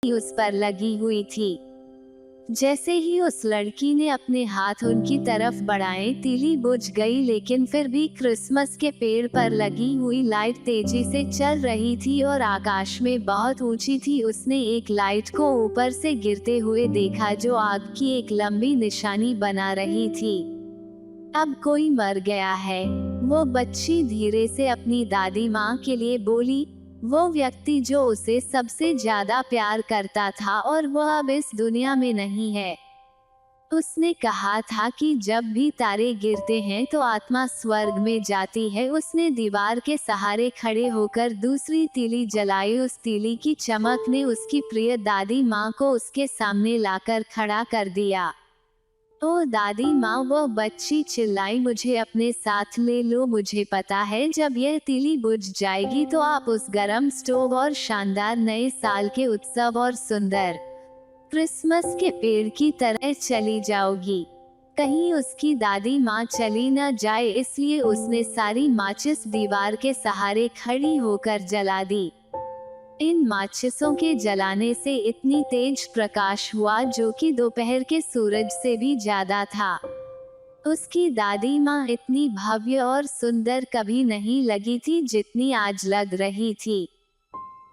उस पर लगी हुई थी। जैसे ही उस लड़की ने अपने हाथ उनकी तरफ बढ़ाए, तीली बुझ गई, लेकिन फिर भी क्रिसमस के पेड़ पर लगी हुई लाइट तेजी से चल रही थी और आकाश में बहुत ऊंची थी। उसने एक लाइट को ऊपर से गिरते हुए देखा जो आग की एक लंबी निशानी बना रही थी। अब कोई मर गया है, वो बच्ची धीरे से अपनी दादी माँ के लिए बोली। वो व्यक्ति जो उसे सबसे ज्यादा प्यार करता था और वह अब इस दुनिया में नहीं है। उसने कहा था कि जब भी तारे गिरते हैं तो आत्मा स्वर्ग में जाती है। उसने दीवार के सहारे खड़े होकर दूसरी तीली जलाई। उस तीली की चमक ने उसकी प्रिय दादी माँ को उसके सामने लाकर खड़ा कर दिया। ओ दादी माँ, वो बच्ची चिल्लाई, मुझे अपने साथ ले लो। मुझे पता है जब यह तीली बुझ जाएगी तो आप उस गरम स्टोव और शानदार नए साल के उत्सव और सुंदर क्रिसमस के पेड़ की तरह चली जाओगी। कहीं उसकी दादी माँ चली न जाए, इसलिए उसने सारी माचिस दीवार के सहारे खड़ी होकर जला दी। इन माचिसों के जलाने से इतनी तेज प्रकाश हुआ जो कि दोपहर के सूरज से भी ज्यादा था। उसकी दादी माँ इतनी भव्य और सुंदर कभी नहीं लगी थी जितनी आज लग रही थी।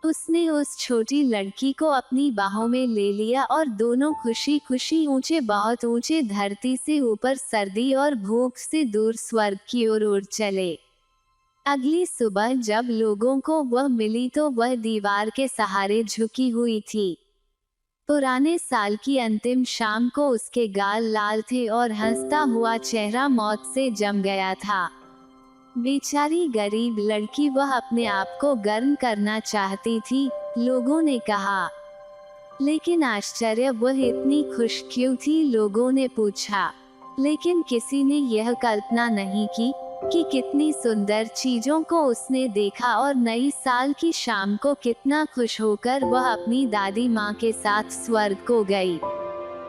उसने उस छोटी लड़की को अपनी बाहों में ले लिया और दोनों खुशी खुशी ऊंचे, बहुत ऊंचे, धरती से ऊपर, सर्दी और भूख से दूर स्वर्ग की ओर उड़ चले। अगली सुबह जब लोगों को वह मिली तो वह दीवार के सहारे झुकी हुई थी। पुराने साल की अंतिम शाम को उसके गाल लाल थे और हंसता हुआ चेहरा मौत से जम गया था। बेचारी गरीब लड़की, वह अपने आप को गर्म करना चाहती थी, लोगों ने कहा। लेकिन आश्चर्य, वह इतनी खुश क्यों थी, लोगों ने पूछा। लेकिन किसी ने यह कल्पना नहीं की कि कितनी सुंदर चीजों को उसने देखा और नई साल की शाम को कितना खुश होकर वह अपनी दादी माँ के साथ स्वर्ग को गई।